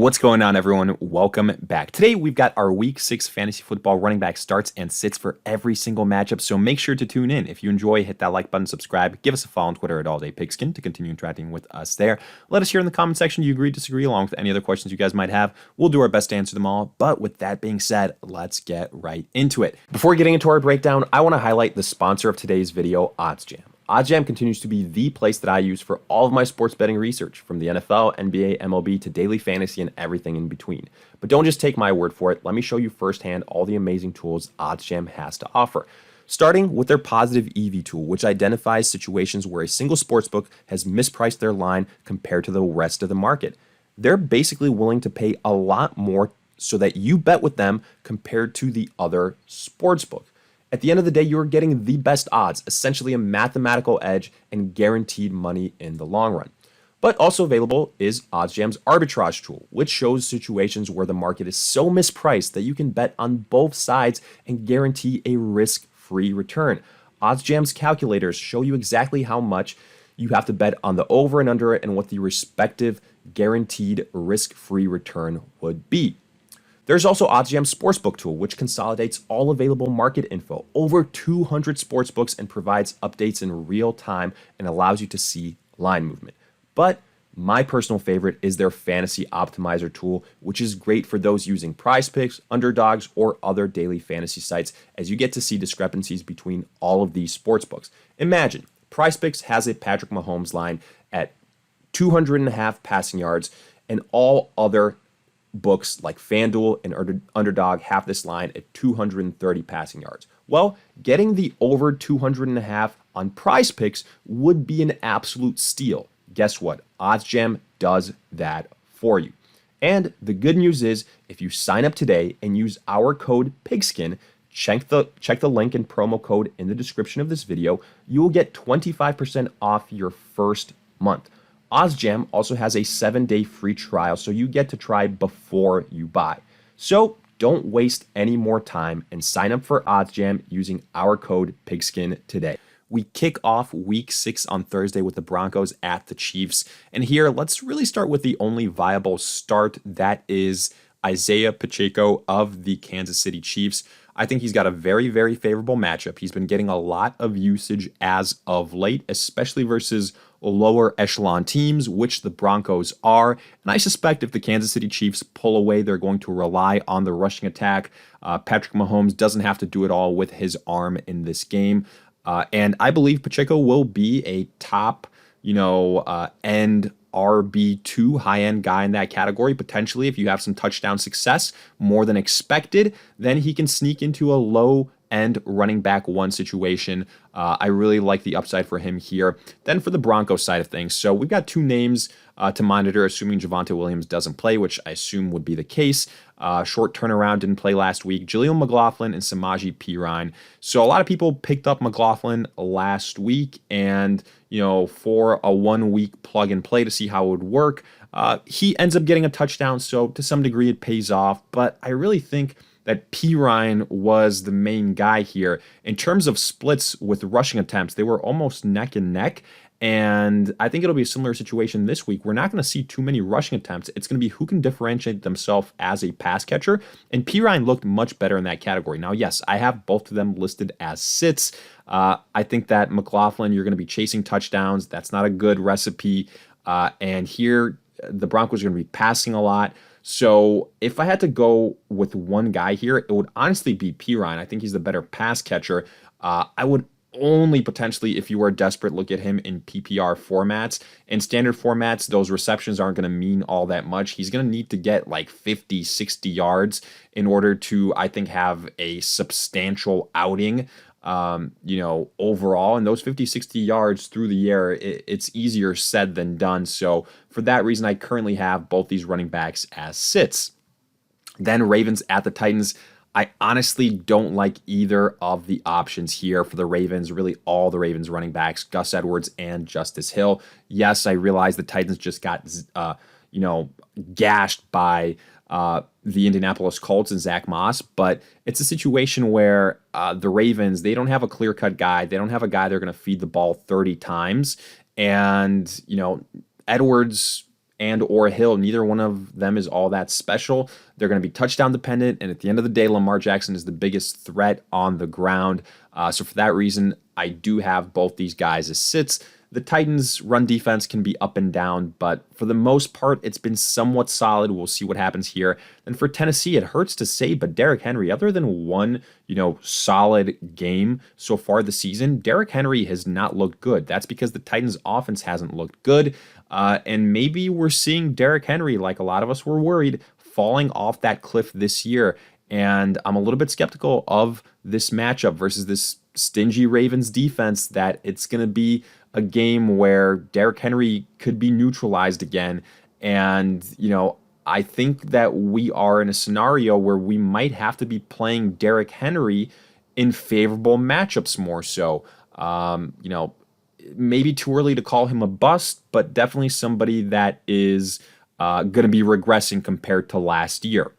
What's going on, everyone? Welcome back. Today, we've got our Week 6 fantasy football running back starts and sits for every single matchup, so make sure to tune in. If you enjoy, hit that like button, subscribe, give us a follow on Twitter at AllDayPigskin to continue interacting with us there. Let us hear in the comment section, do you agree, disagree, along with any other questions you guys might have. We'll do our best to answer them all, but with that being said, let's get right into it. Before getting into our breakdown, I want to highlight the sponsor of today's video, OddsJam. OddsJam continues to be the place that I use for all of my sports betting research, from the NFL, NBA, MLB, to daily fantasy and everything in between. But don't just take my word for it. Let me show you firsthand all the amazing tools OddsJam has to offer. Starting with their positive EV tool, which identifies situations where a single sportsbook has mispriced their line compared to the rest of the market. They're basically willing to pay a lot more so that you bet with them compared to the other sportsbook. At the end of the day, you're getting the best odds, essentially a mathematical edge and guaranteed money in the long run. But also available is OddsJam's arbitrage tool, which shows situations where the market is so mispriced that you can bet on both sides and guarantee a risk-free return. OddsJam's calculators show you exactly how much you have to bet on the over and under and what the respective guaranteed risk-free return would be. There's also OddsJam's Sportsbook tool, which consolidates all available market info, over 200 sportsbooks, and provides updates in real time and allows you to see line movement. But my personal favorite is their Fantasy Optimizer tool, which is great for those using PrizePicks, Underdogs, or other daily fantasy sites, as you get to see discrepancies between all of these sportsbooks. Imagine, PrizePicks has a Patrick Mahomes line at 200.5 passing yards, and all other books like FanDuel and Underdog have this line at 230 passing yards. Well, getting the over 200.5 on PrizePicks would be an absolute steal. Guess what? OddsJam does that for you. And the good news is, if you sign up today and use our code PIGSKIN, check the link and promo code in the description of this video, you will get 25% off your first month. OddsJam also has a 7-day free trial, so you get to try before you buy. So don't waste any more time and sign up for OddsJam using our code PIGSKIN today. We kick off Week 6 on Thursday with the Broncos at the Chiefs. And here, let's really start with the only viable start, that is Isaiah Pacheco of the Kansas City Chiefs. I think he's got a very, very favorable matchup. He's been getting a lot of usage as of late, especially versus lower echelon teams, which the Broncos are. And I suspect if the Kansas City Chiefs pull away, they're going to rely on the rushing attack. Patrick Mahomes doesn't have to do it all with his arm in this game. And I believe Pacheco will be a top, end RB2 high-end guy in that category. Potentially, if you have some touchdown success, more than expected, then he can sneak into a low-end running back one situation. I really like the upside for him here. Then for the Broncos side of things, so we've got two names to monitor, assuming Javonte Williams doesn't play, which I assume would be the case. Short turnaround, didn't play last week. Jaleel McLaughlin and Samaje Perine. So a lot of people picked up McLaughlin last week, and for a 1 week plug and play to see how it would work. He ends up getting a touchdown, so to some degree it pays off. But I really think that Perine was the main guy here. In terms of splits with rushing attempts, they were almost neck and neck. And I think it'll be a similar situation this week. We're not going to see too many rushing attempts. It's going to be who can differentiate themselves as a pass catcher. And Perine looked much better in that category. Now, yes, I have both of them listed as sits. I think that McLaughlin, you're going to be chasing touchdowns. That's not a good recipe. And here, the Broncos are going to be passing a lot. So if I had to go with one guy here, it would honestly be Perine. I think he's the better pass catcher. I would only potentially, if you were desperate, look at him in PPR formats. In standard formats, those receptions aren't going to mean all that much. He's going to need to get like 50, 60 yards in order to, I think, have a substantial outing, overall. And those 50, 60 yards through the air, it's easier said than done. So for that reason, I currently have both these running backs as sits. Then Ravens at the Titans. I honestly don't like either of the options here for the Ravens, really all the Ravens running backs, Gus Edwards and Justice Hill. Yes, I realize the Titans just got, gashed by the Indianapolis Colts and Zach Moss, but it's a situation where the Ravens, they don't have a clear-cut guy. They don't have a guy they're going to feed the ball 30 times. And, Edwards and or Hill. Neither one of them is all that special. They're going to be touchdown dependent, and at the end of the day, Lamar Jackson is the biggest threat on the ground. So for that reason, I do have both these guys as sits. The Titans' run defense can be up and down, but for the most part, it's been somewhat solid. We'll see what happens here. And for Tennessee, it hurts to say, but Derrick Henry, other than one, solid game so far this season, Derrick Henry has not looked good. That's because the Titans' offense hasn't looked good. And maybe we're seeing Derrick Henry, like a lot of us were worried, falling off that cliff this year. And I'm a little bit skeptical of this matchup versus this stingy Ravens defense, that it's going to be a game where Derrick Henry could be neutralized again. And, I think that we are in a scenario where we might have to be playing Derrick Henry in favorable matchups more so. Maybe too early to call him a bust, but definitely somebody that is going to be regressing compared to last year.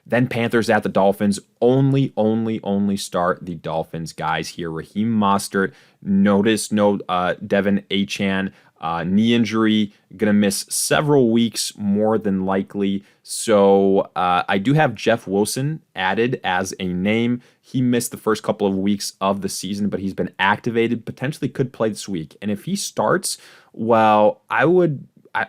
Then Panthers at the Dolphins. Only start the Dolphins guys here. Raheem Mostert. Notice no Devin Achane. Knee injury. Going to miss several weeks more than likely. So I do have Jeff Wilson added as a name. He missed the first couple of weeks of the season, but he's been activated. Potentially could play this week. And if he starts, well,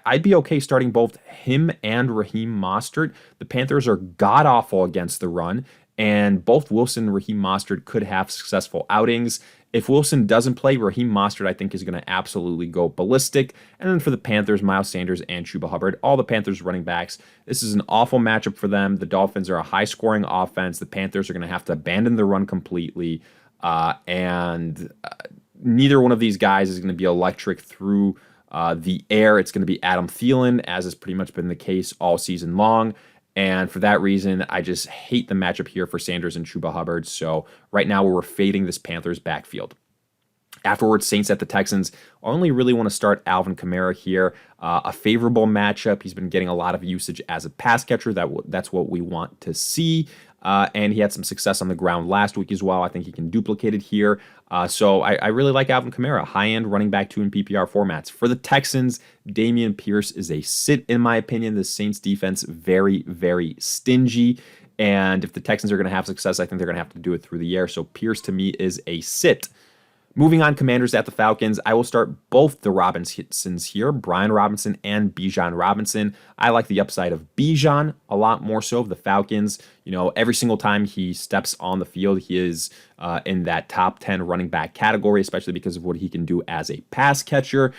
I'd be okay starting both him and Raheem Mostert. The Panthers are god-awful against the run, and both Wilson and Raheem Mostert could have successful outings. If Wilson doesn't play, Raheem Mostert, I think, is going to absolutely go ballistic. And then for the Panthers, Miles Sanders and Chuba Hubbard, all the Panthers running backs. This is an awful matchup for them. The Dolphins are a high-scoring offense. The Panthers are going to have to abandon the run completely, and neither one of these guys is going to be electric through the air. It's going to be Adam Thielen, as has pretty much been the case all season long. And for that reason, I just hate the matchup here for Sanders and Chuba Hubbard. So right now we're fading this Panthers backfield. Afterwards, Saints at the Texans. I only really want to start Alvin Kamara here. A favorable matchup. He's been getting a lot of usage as a pass catcher. That's what we want to see. And he had some success on the ground last week as well. I think he can duplicate it here. So I really like Alvin Kamara, high-end running back 2 in PPR formats. For the Texans, Dameon Pierce is a sit, in my opinion. The Saints defense, very, very stingy. And if the Texans are going to have success, I think they're going to have to do it through the air. So Pierce, to me, is a sit. Moving on, Commanders at the Falcons. I will start both the Robinsons here, Brian Robinson and Bijan Robinson. I like the upside of Bijan a lot more so of the Falcons. Every single time he steps on the field, he is in that top 10 running back category, especially because of what he can do as a pass catcher.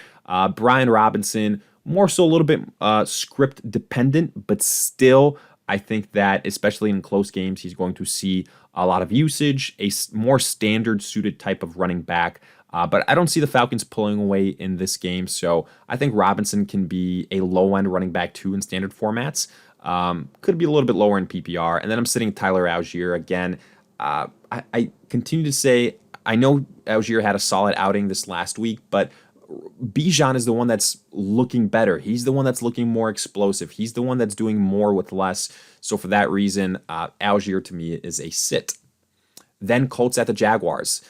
Brian Robinson, more so a little bit script dependent, but still, I think that especially in close games, he's going to see a lot of usage, a more standard suited type of running back. But I don't see the Falcons pulling away in this game. So I think Robinson can be a low-end running back 2 in standard formats. Could be a little bit lower in PPR. And then I'm sitting Tyler Algier again. I continue to say, I know Algier had a solid outing this last week, but Bijan is the one that's looking better. He's the one that's looking more explosive. He's the one that's doing more with less. So for that reason, Algier to me is a sit. Then Colts at the Jaguars.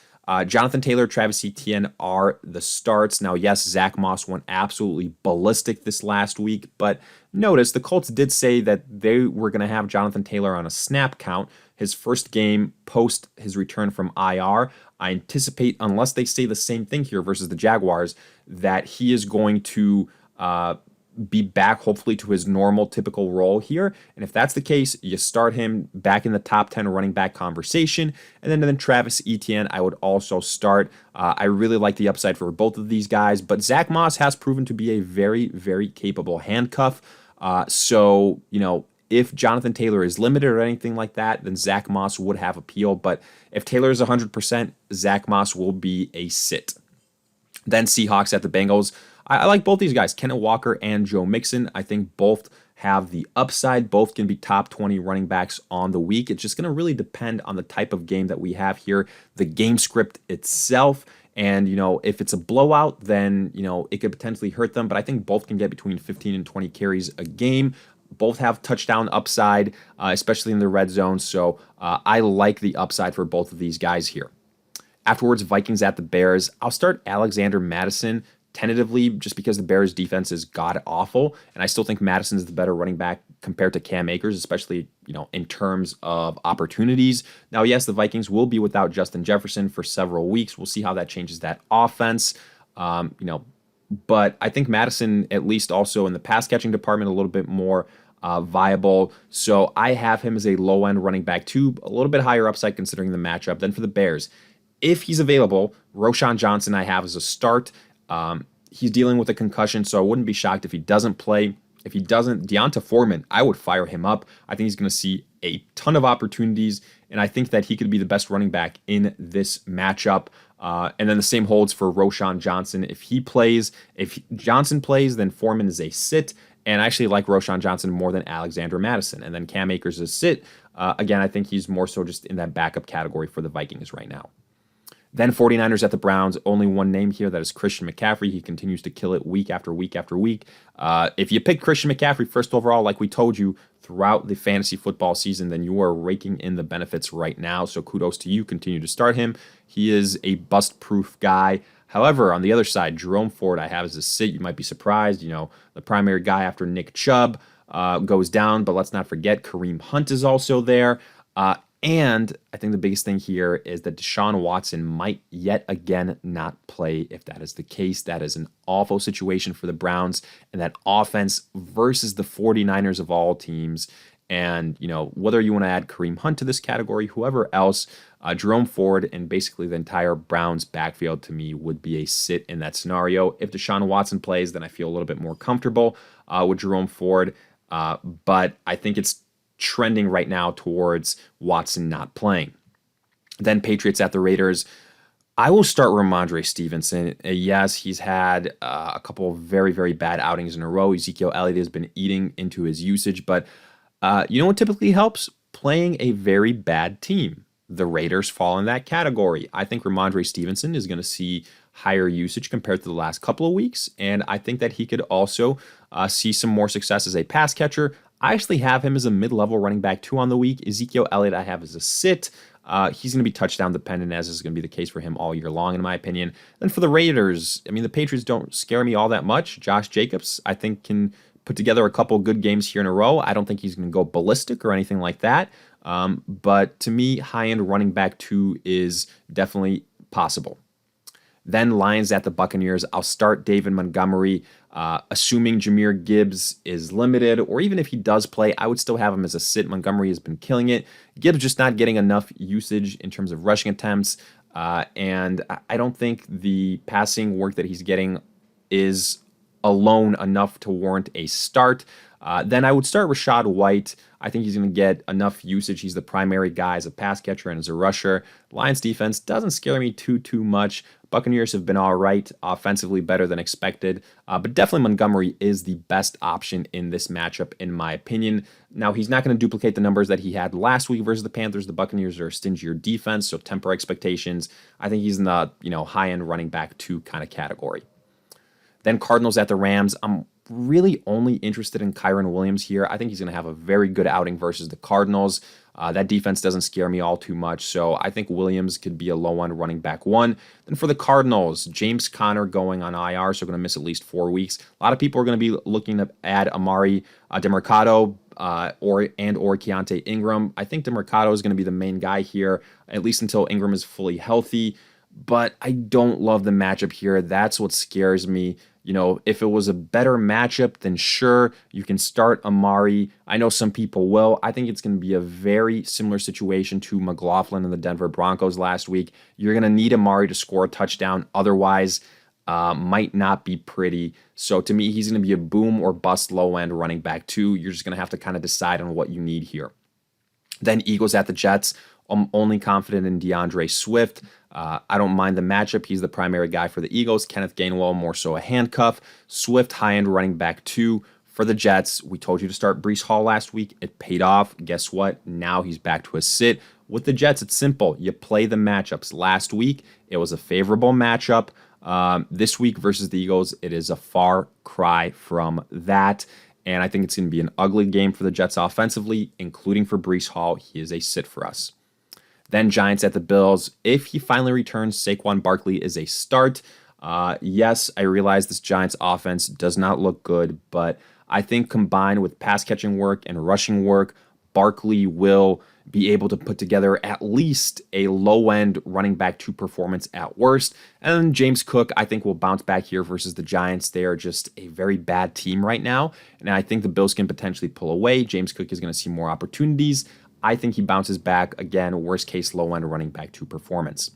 Jonathan Taylor, Travis Etienne are the starts. Now, yes, Zach Moss went absolutely ballistic this last week, but notice the Colts did say that they were going to have Jonathan Taylor on a snap count. His first game post his return from IR. I anticipate, unless they say the same thing here versus the Jaguars, that he is going to be back hopefully to his normal typical role here. And if that's the case, you start him back in the top 10 running back conversation. And then Travis Etienne, I would also start. I really like the upside for both of these guys, but Zach Moss has proven to be a very, very capable handcuff. So, if Jonathan Taylor is limited or anything like that, then Zach Moss would have appeal. But if Taylor is 100%, Zach Moss will be a sit. Then Seahawks at the Bengals. I like both these guys, Kenneth Walker and Joe Mixon. I think both have the upside. Both can be top 20 running backs on the week. It's just going to really depend on the type of game that we have here, the game script itself. And, if it's a blowout, then, it could potentially hurt them. But I think both can get between 15 and 20 carries a game. Both have touchdown upside, especially in the red zone. So I like the upside for both of these guys here. Afterwards, Vikings at the Bears. I'll start Alexander Madison tentatively, just because the Bears defense is god awful. And I still think Madison's the better running back compared to Cam Akers, especially, in terms of opportunities. Now, yes, the Vikings will be without Justin Jefferson for several weeks. We'll see how that changes that offense. But I think Madison, at least also in the pass catching department, a little bit more viable. So I have him as a low end running back too, a little bit higher upside considering the matchup. Then for the Bears, if he's available, Roschon Johnson I have as a start. He's dealing with a concussion, so I wouldn't be shocked if he doesn't play. If he doesn't, Deonta Foreman, I would fire him up. I think he's going to see a ton of opportunities, and I think that he could be the best running back in this matchup. And then the same holds for Roschon Johnson. If Johnson plays, then Foreman is a sit. And I actually like Roschon Johnson more than Alexander Madison. And then Cam Akers is a sit. Again, I think he's more so just in that backup category for the Vikings right now. Then 49ers at the Browns, only one name here, that is Christian McCaffrey. He continues to kill it week after week after week. If you pick Christian McCaffrey first overall, like we told you throughout the fantasy football season, then you are raking in the benefits right now. So kudos to you. Continue to start him. He is a bust-proof guy. However, on the other side, Jerome Ford I have as a sit. You might be surprised. The primary guy after Nick Chubb goes down, but let's not forget Kareem Hunt is also there. And I think the biggest thing here is that Deshaun Watson might yet again not play. If that is the case, that is an awful situation for the Browns and that offense versus the 49ers of all teams. And, whether you want to add Kareem Hunt to this category, whoever else, Jerome Ford and basically the entire Browns backfield to me would be a sit in that scenario. If Deshaun Watson plays, then I feel a little bit more comfortable with Jerome Ford. But I think it's trending right now towards Watson not playing. Then Patriots at the Raiders. I will start Ramondre Stevenson. Yes, he's had a couple of very, very bad outings in a row. Ezekiel Elliott has been eating into his usage, but you know what typically helps? Playing a very bad team. The Raiders fall in that category. I think Ramondre Stevenson is going to see higher usage compared to the last couple of weeks, and I think that he could also see some more success as a pass catcher. I actually have him as a mid-level running back 2 on the week. Ezekiel Elliott I have as a sit. He's going to be touchdown dependent, as is going to be the case for him all year long, in my opinion. Then for the Raiders, the Patriots don't scare me all that much. Josh Jacobs, I think, can put together a couple good games here in a row. I don't think he's going to go ballistic or anything like that. But to me, high-end running back 2 is definitely possible. Then Lions at the Buccaneers. I'll start David Montgomery, assuming Jahmyr Gibbs is limited, or even if he does play, I would still have him as a sit. Montgomery has been killing it. Gibbs just not getting enough usage in terms of rushing attempts, and I don't think the passing work that he's getting is alone enough to warrant a start. Then I would start Rachaad White. I think he's going to get enough usage. He's the primary guy as a pass catcher and as a rusher. Lions defense doesn't scare me too much. Buccaneers have been all right, offensively better than expected, but definitely Montgomery is the best option in this matchup, in my opinion. Now, he's not going to duplicate the numbers that he had last week versus the Panthers. The Buccaneers are a stingier defense, so temper expectations. I think he's in the high-end running back 2 kind of category. Then Cardinals at the Rams. I'm really only interested in Kyren Williams here. I think he's going to have a very good outing versus the Cardinals. That defense doesn't scare me all too much, so I think Williams could be a low-end running back 1. Then for the Cardinals, James Conner going on IR, so going to miss at least 4 weeks. A lot of people are going to be looking to add Amari DeMercado or Keontae Ingram. I think DeMercado is going to be the main guy here, at least until Ingram is fully healthy. But I don't love the matchup here. That's what scares me. If it was a better matchup, then sure, you can start Amari. I know some people will. I think it's going to be a very similar situation to McLaughlin and the Denver Broncos last week. You're going to need Amari to score a touchdown. Otherwise, might not be pretty. So to me, he's going to be a boom or bust low-end running back 2. You're just going to have to kind of decide on what you need here. Then Eagles at the Jets. I'm only confident in DeAndre Swift. I don't mind the matchup. He's the primary guy for the Eagles. Kenneth Gainwell, more so a handcuff. Swift, high-end running back 2 for the Jets. We told you to start Breece Hall last week. It paid off. Guess what? Now he's back to a sit. With the Jets, it's simple. You play the matchups. Last week, it was a favorable matchup. This week versus the Eagles, it is a far cry from that. And I think it's going to be an ugly game for the Jets offensively, including for Breece Hall. He is a sit for us. Then Giants at the Bills. If he finally returns, Saquon Barkley is a start. Yes, I realize this Giants offense does not look good, but I think combined with pass catching work and rushing work, Barkley will be able to put together at least a low-end running back 2 performance at worst. And James Cook, I think, will bounce back here versus the Giants. They are just a very bad team right now, and I think the Bills can potentially pull away. James Cook is going to see more opportunities. I think he bounces back. Again, worst case low-end running back 2 performance.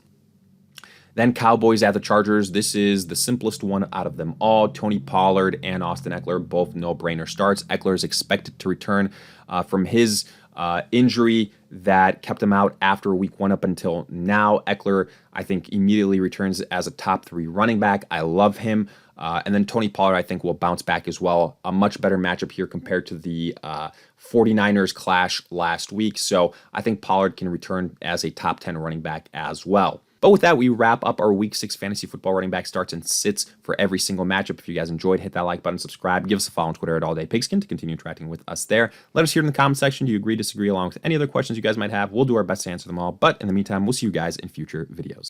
Then Cowboys at the Chargers. This is the simplest one out of them all. Tony Pollard and Austin Eckler, both no-brainer starts. Eckler is expected to return from his injury that kept him out after week 1 up until now. Eckler, I think, immediately returns as a top 3 running back. I love him. And then Tony Pollard, I think, will bounce back as well. A much better matchup here compared to the 49ers clash last week. So I think Pollard can return as a top 10 running back as well. But with that, we wrap up our Week 6 fantasy football running back starts and sits for every single matchup. If you guys enjoyed, hit that like button, subscribe, give us a follow on Twitter at AllDayPigskin to continue interacting with us there. Let us hear in the comment section. Do you agree, disagree, along with any other questions you guys might have? We'll do our best to answer them all. But in the meantime, we'll see you guys in future videos.